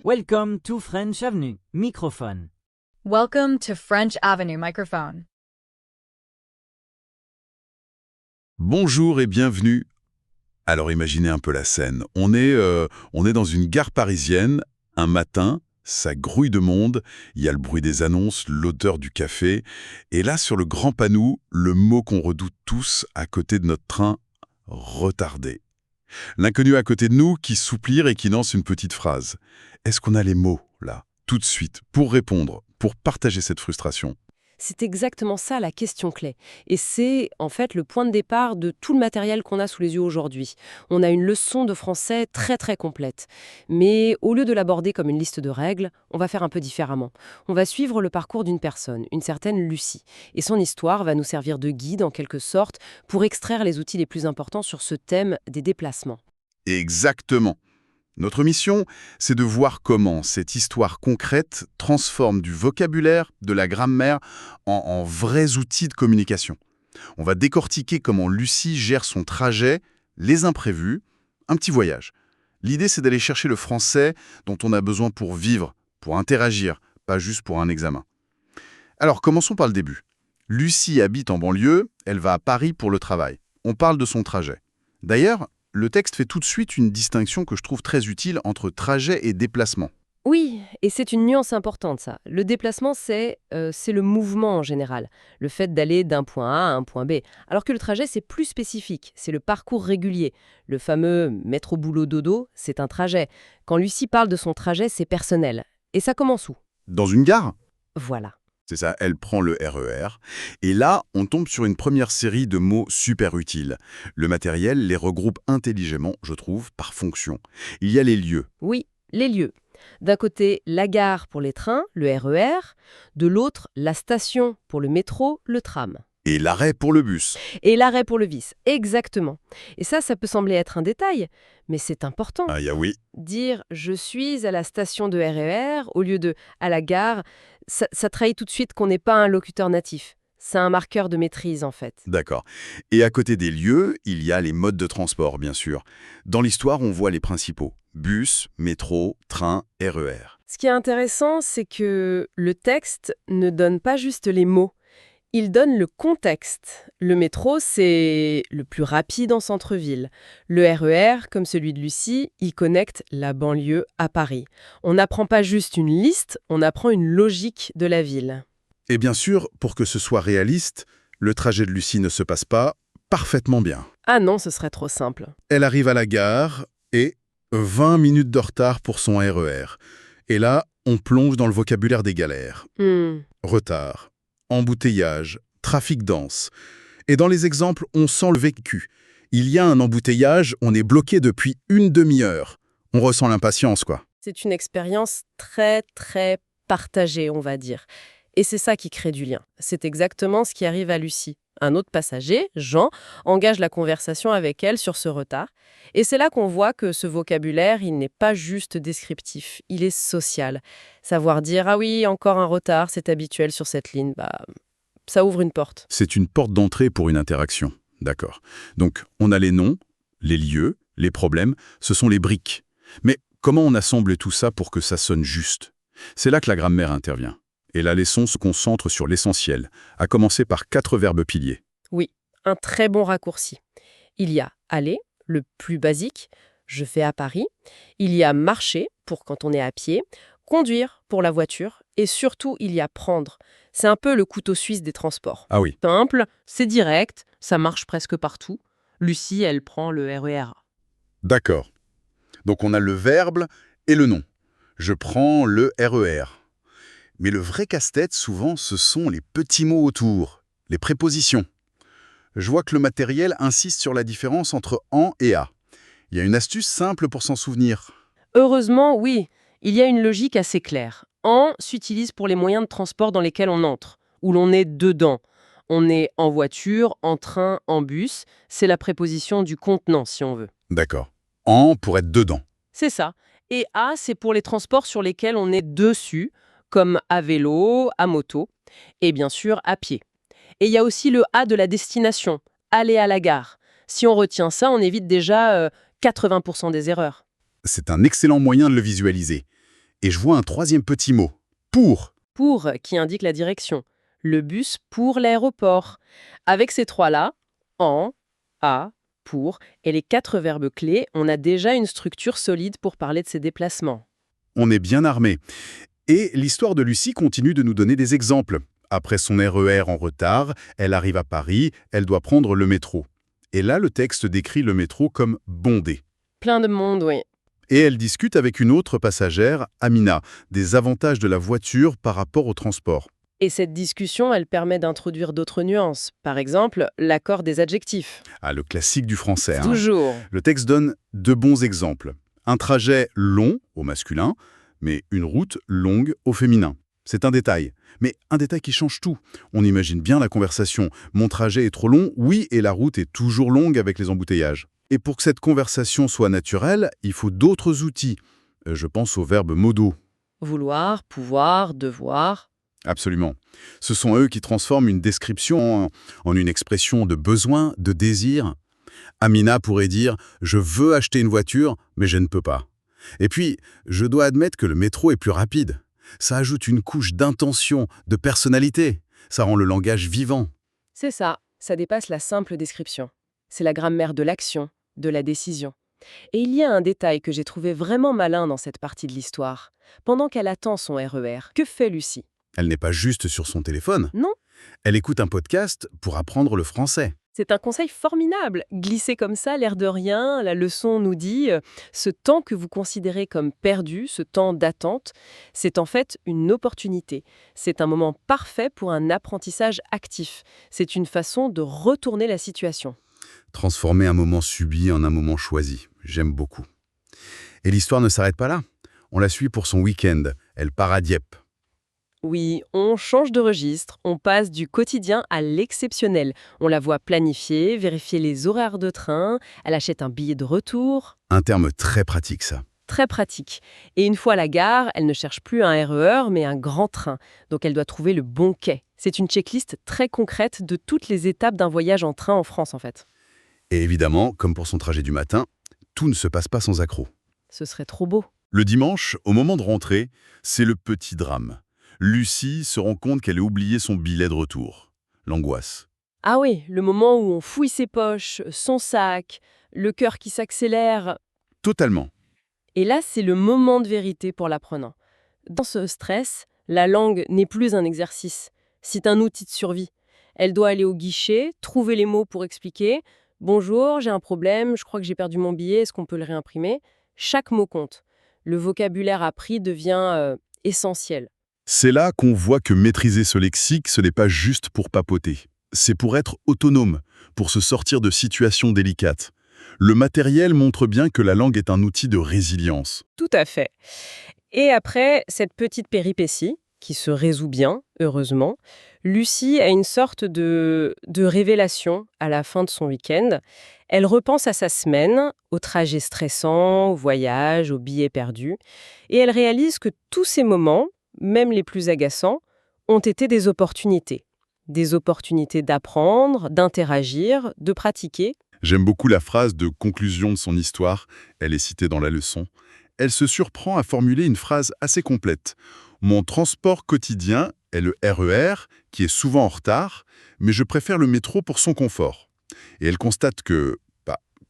Welcome to French Avenue. Microphone. Welcome to French Avenue Microphone. Bonjour et bienvenue. Alors imaginez un peu la scène. On est dans une gare parisienne, un matin, ça grouille de monde, il y a le bruit des annonces, l'odeur du café, et là sur le grand panneau, le mot qu'on redoute tous à côté de notre train, retardé. L'inconnu à côté de nous qui soupire et qui lance une petite phrase. Est-ce qu'on a les mots, là, tout de suite, pour répondre, pour partager cette frustration ? C'est exactement ça la question clé. Et c'est en fait le point de départ de tout le matériel qu'on a sous les yeux aujourd'hui. On a une leçon de français très très complète. Mais au lieu de l'aborder comme une liste de règles, on va faire un peu différemment. On va suivre le parcours d'une personne, une certaine Lucie. Et son histoire va nous servir de guide en quelque sorte pour extraire les outils les plus importants sur ce thème des déplacements. Exactement. Notre mission, c'est de voir comment cette histoire concrète transforme du vocabulaire, de la grammaire, en vrais outils de communication. On va décortiquer comment Lucie gère son trajet, les imprévus, un petit voyage. L'idée, c'est d'aller chercher le français dont on a besoin pour vivre, pour interagir, pas juste pour un examen. Alors, commençons par le début. Lucie habite en banlieue, elle va à Paris pour le travail. On parle de son trajet. D'ailleurs, le texte fait tout de suite une distinction que je trouve très utile entre trajet et déplacement. Oui, et c'est une nuance importante, ça. Le déplacement, c'est le mouvement en général, le fait d'aller d'un point A à un point B. Alors que le trajet, c'est plus spécifique, c'est le parcours régulier. Le fameux métro boulot dodo, c'est un trajet. Quand Lucie parle de son trajet, c'est personnel. Et ça commence où? Dans une gare, Voilà. c'est ça, elle prend le RER. Et là, on tombe sur une première série de mots super utiles. Le matériel les regroupe intelligemment, je trouve, par fonction. Il y a les lieux. Oui, les lieux. D'un côté, la gare pour les trains, le RER. De l'autre, la station pour le métro, le tram. Et l'arrêt pour le bus. Et l'arrêt pour le bis, exactement. Et ça peut sembler être un détail, mais c'est important. Ah, oui. Dire « je suis à la station de RER » au lieu de « à la gare », ça trahit tout de suite qu'on n'est pas un locuteur natif. C'est un marqueur de maîtrise, en fait. D'accord. Et à côté des lieux, il y a les modes de transport, bien sûr. Dans l'histoire, on voit les principaux. Bus, métro, train, RER. Ce qui est intéressant, c'est que le texte ne donne pas juste les mots. Il donne le contexte. Le métro, c'est le plus rapide en centre-ville. Le RER, comme celui de Lucie, il connecte la banlieue à Paris. On n'apprend pas juste une liste, on apprend une logique de la ville. Et bien sûr, pour que ce soit réaliste, le trajet de Lucie ne se passe pas parfaitement bien. Ah non, ce serait trop simple. Elle arrive à la gare et 20 minutes de retard pour son RER. Et là, on plonge dans le vocabulaire des galères. Retard, embouteillage, trafic dense. Et dans les exemples, on sent le vécu. Il y a un embouteillage, on est bloqué depuis une demi-heure. On ressent l'impatience, quoi. C'est une expérience très, très partagée, on va dire. Et c'est ça qui crée du lien. C'est exactement ce qui arrive à Lucie. Un autre passager, Jean, engage la conversation avec elle sur ce retard. Et c'est là qu'on voit que ce vocabulaire, il n'est pas juste descriptif, il est social. Savoir dire « ah oui, encore un retard, c'est habituel sur cette ligne », ça ouvre une porte. C'est une porte d'entrée pour une interaction. D'accord. Donc, on a les noms, les lieux, les problèmes, ce sont les briques. Mais comment on assemble tout ça pour que ça sonne juste? C'est là que la grammaire intervient. Et la leçon se concentre sur l'essentiel, à commencer par 4 verbes piliers. Oui, un très bon raccourci. Il y a « aller », le plus basique, je vais à Paris. Il y a « marcher » pour quand on est à pied, « conduire » pour la voiture, et surtout, il y a « prendre ». C'est un peu le couteau suisse des transports. Ah oui. Simple, c'est direct, ça marche presque partout. Lucie, elle prend le RER. D'accord. Donc on a le verbe et le nom. Je prends le RER. Mais le vrai casse-tête, souvent, ce sont les petits mots autour, les prépositions. Je vois que le matériel insiste sur la différence entre « en » et « à ». Il y a une astuce simple pour s'en souvenir. Heureusement, oui, il y a une logique assez claire. « En » s'utilise pour les moyens de transport dans lesquels on entre, où l'on est dedans. On est en voiture, en train, en bus. C'est la préposition du contenant, si on veut. D'accord. « En » pour être dedans. C'est ça. Et « à », c'est pour les transports sur lesquels on est dessus, comme à vélo, à moto, et bien sûr à pied. Et il y a aussi le « à » de la destination, aller à la gare. Si on retient ça, on évite déjà 80% des erreurs. C'est un excellent moyen de le visualiser. Et je vois un troisième petit mot. Pour. Pour qui indique la direction. Le bus pour l'aéroport. Avec ces trois-là, en, à, pour, et les 4 verbes clés, on a déjà une structure solide pour parler de ces déplacements. On est bien armé. Et l'histoire de Lucie continue de nous donner des exemples. Après son RER en retard, elle arrive à Paris, elle doit prendre le métro. Et là, le texte décrit le métro comme bondé. Plein de monde, oui. Et elle discute avec une autre passagère, Amina, des avantages de la voiture par rapport au transport. Et cette discussion, elle permet d'introduire d'autres nuances. Par exemple, l'accord des adjectifs. Ah, le classique du français. Hein. Toujours. Le texte donne de bons exemples. Un trajet long au masculin, mais une route longue au féminin. C'est un détail. Mais un détail qui change tout. On imagine bien la conversation. Mon trajet est trop long, oui, et la route est toujours longue avec les embouteillages. Et pour que cette conversation soit naturelle, il faut d'autres outils. Je pense aux verbes modaux. Vouloir, pouvoir, devoir. Absolument. Ce sont eux qui transforment une description en une expression de besoin, de désir. Amina pourrait dire « Je veux acheter une voiture, mais je ne peux pas ». Et puis, je dois admettre que le métro est plus rapide. Ça ajoute une couche d'intention, de personnalité. Ça rend le langage vivant. C'est ça, ça dépasse la simple description. C'est la grammaire de l'action, de la décision. Et il y a un détail que j'ai trouvé vraiment malin dans cette partie de l'histoire. Pendant qu'elle attend son RER, que fait Lucie? Elle n'est pas juste sur son téléphone. Non, Elle écoute un podcast pour apprendre le français. c'est un conseil formidable. Glisser comme ça, l'air de rien, la leçon nous dit ce temps que vous considérez comme perdu, ce temps d'attente, c'est en fait une opportunité. C'est un moment parfait pour un apprentissage actif. C'est une façon de retourner la situation. Transformer un moment subi en un moment choisi. J'aime beaucoup. Et l'histoire ne s'arrête pas là. On la suit pour son week-end. Elle part à Dieppe. Oui, on change de registre, on passe du quotidien à l'exceptionnel. On la voit planifier, vérifier les horaires de train, elle achète un billet de retour. Un terme très pratique, ça. Très pratique. Et une fois à la gare, elle ne cherche plus un RER, mais un grand train. Donc elle doit trouver le bon quai. C'est une checklist très concrète de toutes les étapes d'un voyage en train en France, en fait. Et évidemment, comme pour son trajet du matin, tout ne se passe pas sans accroc. Ce serait trop beau. Le dimanche, au moment de rentrer, c'est le petit drame. Lucie se rend compte qu'elle a oublié son billet de retour. L'angoisse. Ah oui, le moment où on fouille ses poches, son sac, le cœur qui s'accélère. Totalement. Et là, c'est le moment de vérité pour l'apprenant. Dans ce stress, la langue n'est plus un exercice, c'est un outil de survie. Elle doit aller au guichet, trouver les mots pour expliquer « Bonjour, j'ai un problème, je crois que j'ai perdu mon billet, est-ce qu'on peut le réimprimer ?» Chaque mot compte. Le vocabulaire appris devient essentiel. C'est là qu'on voit que maîtriser ce lexique, ce n'est pas juste pour papoter. C'est pour être autonome, pour se sortir de situations délicates. Le matériel montre bien que la langue est un outil de résilience. Tout à fait. Et après cette petite péripétie, qui se résout bien, heureusement, Lucie a une sorte de révélation à la fin de son week-end. Elle repense à sa semaine, au trajet stressant, au voyage, aux billets perdus, et elle réalise que tous ces moments, même les plus agaçants, ont été des opportunités. Des opportunités d'apprendre, d'interagir, de pratiquer. J'aime beaucoup la phrase de conclusion de son histoire, elle est citée dans la leçon. Elle se surprend à formuler une phrase assez complète. Mon transport quotidien est le RER, qui est souvent en retard, mais je préfère le métro pour son confort. Et elle constate que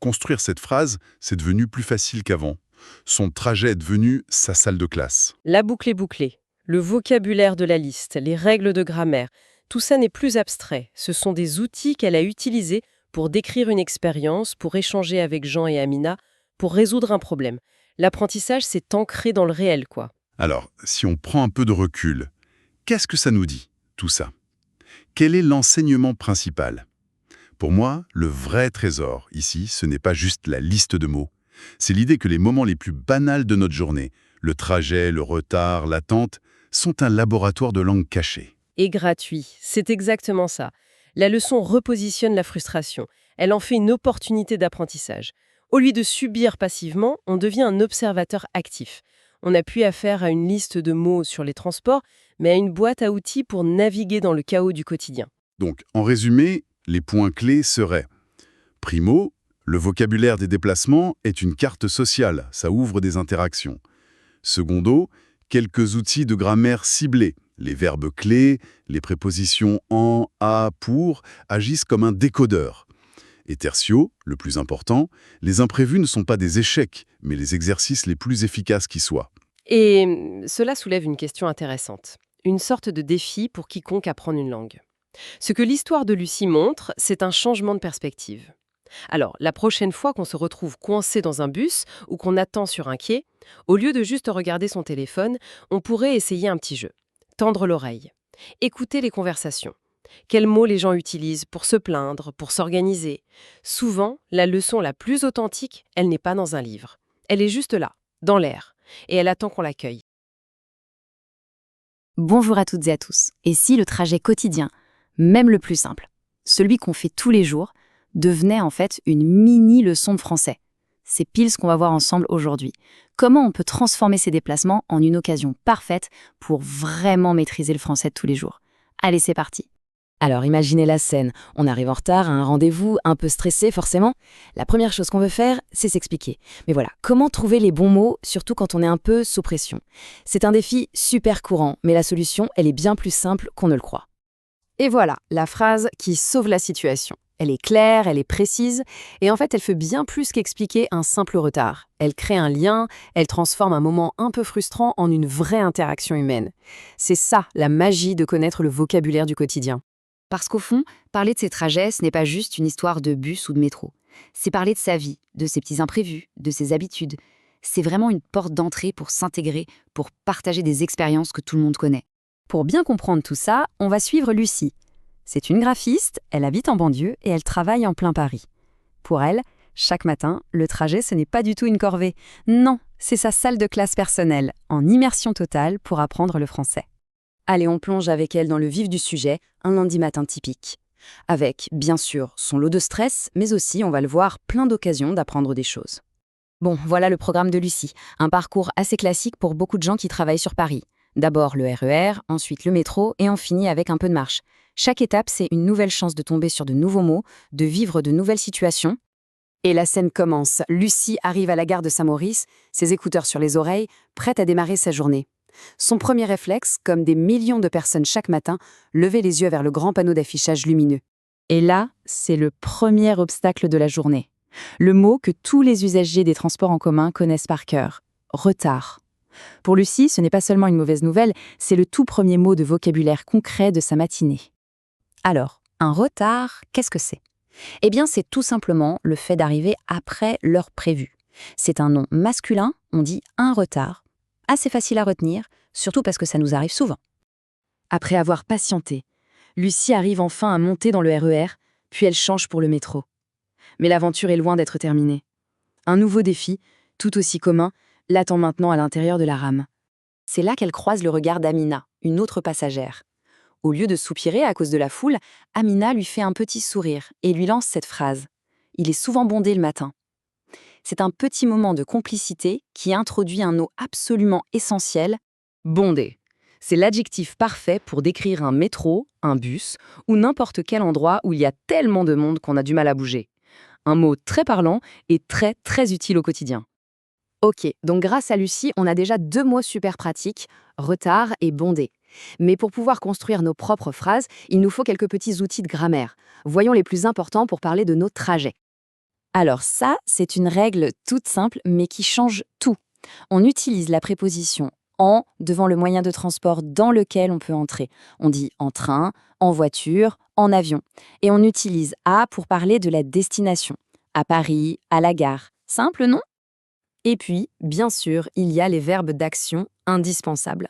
construire cette phrase, c'est devenu plus facile qu'avant. Son trajet est devenu sa salle de classe. La boucle est bouclée. Le vocabulaire de la liste, les règles de grammaire, tout ça n'est plus abstrait. Ce sont des outils qu'elle a utilisés pour décrire une expérience, pour échanger avec Jean et Amina, pour résoudre un problème. L'apprentissage, c'est ancré dans le réel, quoi. Alors, si on prend un peu de recul, qu'est-ce que ça nous dit, tout ça? Quel est l'enseignement principal? Pour moi, le vrai trésor, ici, ce n'est pas juste la liste de mots. C'est l'idée que les moments les plus banals de notre journée, le trajet, le retard, l'attente, sont un laboratoire de langue cachée. Et gratuit, c'est exactement ça. La leçon repositionne la frustration. Elle en fait une opportunité d'apprentissage. Au lieu de subir passivement, on devient un observateur actif. On n'a plus affaire à une liste de mots sur les transports, mais à une boîte à outils pour naviguer dans le chaos du quotidien. Donc, en résumé, les points clés seraient: primo, le vocabulaire des déplacements est une carte sociale, ça ouvre des interactions. Secondo, quelques outils de grammaire ciblés. Les verbes clés, les prépositions en, à, pour agissent comme un décodeur. Et tertio, le plus important, les imprévus ne sont pas des échecs, mais les exercices les plus efficaces qui soient. Et cela soulève une question intéressante. Une sorte de défi pour quiconque apprend une langue. Ce que l'histoire de Lucie montre, c'est un changement de perspective. Alors, la prochaine fois qu'on se retrouve coincé dans un bus ou qu'on attend sur un quai, au lieu de juste regarder son téléphone, on pourrait essayer un petit jeu. Tendre l'oreille. Écouter les conversations. Quels mots les gens utilisent pour se plaindre, pour s'organiser. Souvent, la leçon la plus authentique, elle n'est pas dans un livre. Elle est juste là, dans l'air, et elle attend qu'on l'accueille. Bonjour à toutes et à tous. Et si le trajet quotidien, même le plus simple, celui qu'on fait tous les jours, devenait en fait une mini-leçon de français? C'est pile ce qu'on va voir ensemble aujourd'hui. Comment on peut transformer ces déplacements en une occasion parfaite pour vraiment maîtriser le français de tous les jours? Allez, c'est parti. Alors imaginez la scène, on arrive en retard à un rendez-vous, un peu stressé forcément. La première chose qu'on veut faire, c'est s'expliquer. Mais voilà, comment trouver les bons mots, surtout quand on est un peu sous pression? C'est un défi super courant, mais la solution, elle est bien plus simple qu'on ne le croit. Et voilà, la phrase qui sauve la situation. Elle est claire, elle est précise, et en fait, elle fait bien plus qu'expliquer un simple retard. Elle crée un lien, elle transforme un moment un peu frustrant en une vraie interaction humaine. C'est ça, la magie de connaître le vocabulaire du quotidien. Parce qu'au fond, parler de ses trajets, ce n'est pas juste une histoire de bus ou de métro. C'est parler de sa vie, de ses petits imprévus, de ses habitudes. C'est vraiment une porte d'entrée pour s'intégrer, pour partager des expériences que tout le monde connaît. Pour bien comprendre tout ça, on va suivre Lucie. C'est une graphiste, elle habite en banlieue et elle travaille en plein Paris. Pour elle, chaque matin, le trajet, ce n'est pas du tout une corvée. Non, c'est sa salle de classe personnelle, en immersion totale pour apprendre le français. Allez, on plonge avec elle dans le vif du sujet, un lundi matin typique. Avec, bien sûr, son lot de stress, mais aussi, on va le voir, plein d'occasions d'apprendre des choses. Bon, voilà le programme de Lucie. Un parcours assez classique pour beaucoup de gens qui travaillent sur Paris. D'abord le RER, ensuite le métro et on finit avec un peu de marche. Chaque étape, c'est une nouvelle chance de tomber sur de nouveaux mots, de vivre de nouvelles situations. Et la scène commence. Lucie arrive à la gare de Saint-Maurice, ses écouteurs sur les oreilles, prête à démarrer sa journée. Son premier réflexe, comme des millions de personnes chaque matin, lever les yeux vers le grand panneau d'affichage lumineux. Et là, c'est le premier obstacle de la journée. Le mot que tous les usagers des transports en commun connaissent par cœur. Retard. Pour Lucie, ce n'est pas seulement une mauvaise nouvelle, c'est le tout premier mot de vocabulaire concret de sa matinée. Alors, un retard, qu'est-ce que c'est? Eh bien, c'est tout simplement le fait d'arriver après l'heure prévue. C'est un nom masculin, on dit un retard. Assez facile à retenir, surtout parce que ça nous arrive souvent. Après avoir patienté, Lucie arrive enfin à monter dans le RER, puis elle change pour le métro. Mais l'aventure est loin d'être terminée. Un nouveau défi, tout aussi commun, l'attend maintenant à l'intérieur de la rame. C'est là qu'elle croise le regard d'Amina, une autre passagère. Au lieu de soupirer à cause de la foule, Amina lui fait un petit sourire et lui lance cette phrase. Il est souvent bondé le matin. C'est un petit moment de complicité qui introduit un mot absolument essentiel. Bondé. C'est l'adjectif parfait pour décrire un métro, un bus ou n'importe quel endroit où il y a tellement de monde qu'on a du mal à bouger. Un mot très parlant et très très utile au quotidien. Ok, donc grâce à Lucie, on a déjà 2 mots super pratiques, retard et bondé. Mais pour pouvoir construire nos propres phrases, il nous faut quelques petits outils de grammaire. Voyons les plus importants pour parler de nos trajets. Alors ça, c'est une règle toute simple, mais qui change tout. On utilise la préposition « en » devant le moyen de transport dans lequel on peut entrer. On dit « en train »,« en voiture »,« en avion ». Et on utilise « à » pour parler de la destination. À Paris, à la gare. Simple, non? Et puis, bien sûr, il y a les verbes d'action indispensables.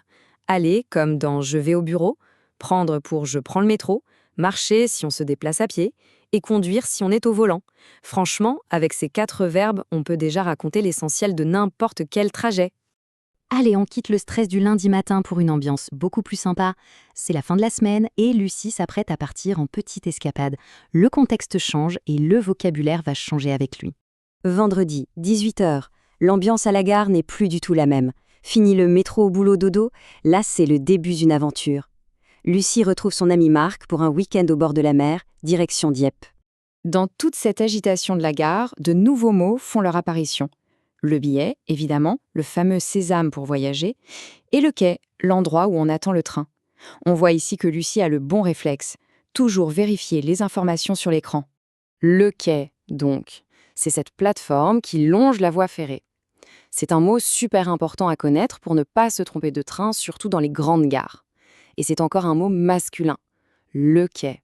Aller, comme dans « je vais au bureau », prendre pour « je prends le métro », marcher si on se déplace à pied, et conduire si on est au volant. Franchement, avec ces 4 verbes, on peut déjà raconter l'essentiel de n'importe quel trajet. Allez, on quitte le stress du lundi matin pour une ambiance beaucoup plus sympa. C'est la fin de la semaine et Lucie s'apprête à partir en petite escapade. Le contexte change et le vocabulaire va changer avec lui. Vendredi, 18h. L'ambiance à la gare n'est plus du tout la même. Fini le métro au boulot dodo, là c'est le début d'une aventure. Lucie retrouve son ami Marc pour un week-end au bord de la mer, direction Dieppe. Dans toute cette agitation de la gare, de nouveaux mots font leur apparition. Le billet, évidemment, le fameux sésame pour voyager, et le quai, l'endroit où on attend le train. On voit ici que Lucie a le bon réflexe, toujours vérifier les informations sur l'écran. Le quai, donc, c'est cette plateforme qui longe la voie ferrée. C'est un mot super important à connaître pour ne pas se tromper de train, surtout dans les grandes gares. Et c'est encore un mot masculin, le quai.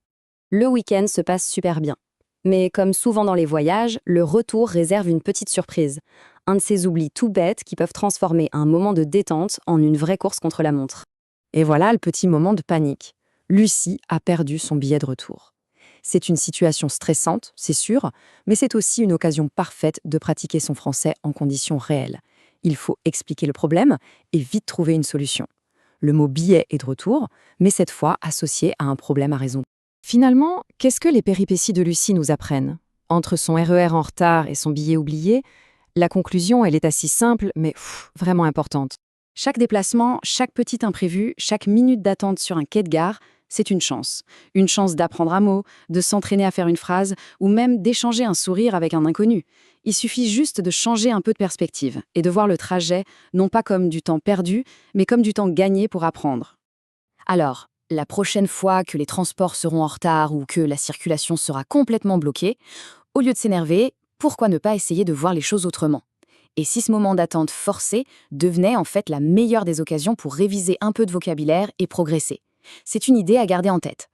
Le week-end se passe super bien. Mais comme souvent dans les voyages, le retour réserve une petite surprise. Un de ces oublis tout bêtes qui peuvent transformer un moment de détente en une vraie course contre la montre. Et voilà le petit moment de panique. Lucie a perdu son billet de retour. C'est une situation stressante, c'est sûr, mais c'est aussi une occasion parfaite de pratiquer son français en conditions réelles. Il faut expliquer le problème et vite trouver une solution. Le mot billet est de retour, mais cette fois associé à un problème à résoudre. Finalement, qu'est-ce que les péripéties de Lucie nous apprennent? Entre son RER en retard et son billet oublié, la conclusion, elle est assez simple, mais vraiment importante. Chaque déplacement, chaque petit imprévu, chaque minute d'attente sur un quai de gare, c'est une chance. Une chance d'apprendre un mot, de s'entraîner à faire une phrase, ou même d'échanger un sourire avec un inconnu. Il suffit juste de changer un peu de perspective et de voir le trajet, non pas comme du temps perdu, mais comme du temps gagné pour apprendre. Alors, la prochaine fois que les transports seront en retard ou que la circulation sera complètement bloquée, au lieu de s'énerver, pourquoi ne pas essayer de voir les choses autrement? Et si ce moment d'attente forcé devenait en fait la meilleure des occasions pour réviser un peu de vocabulaire et progresser? C'est une idée à garder en tête.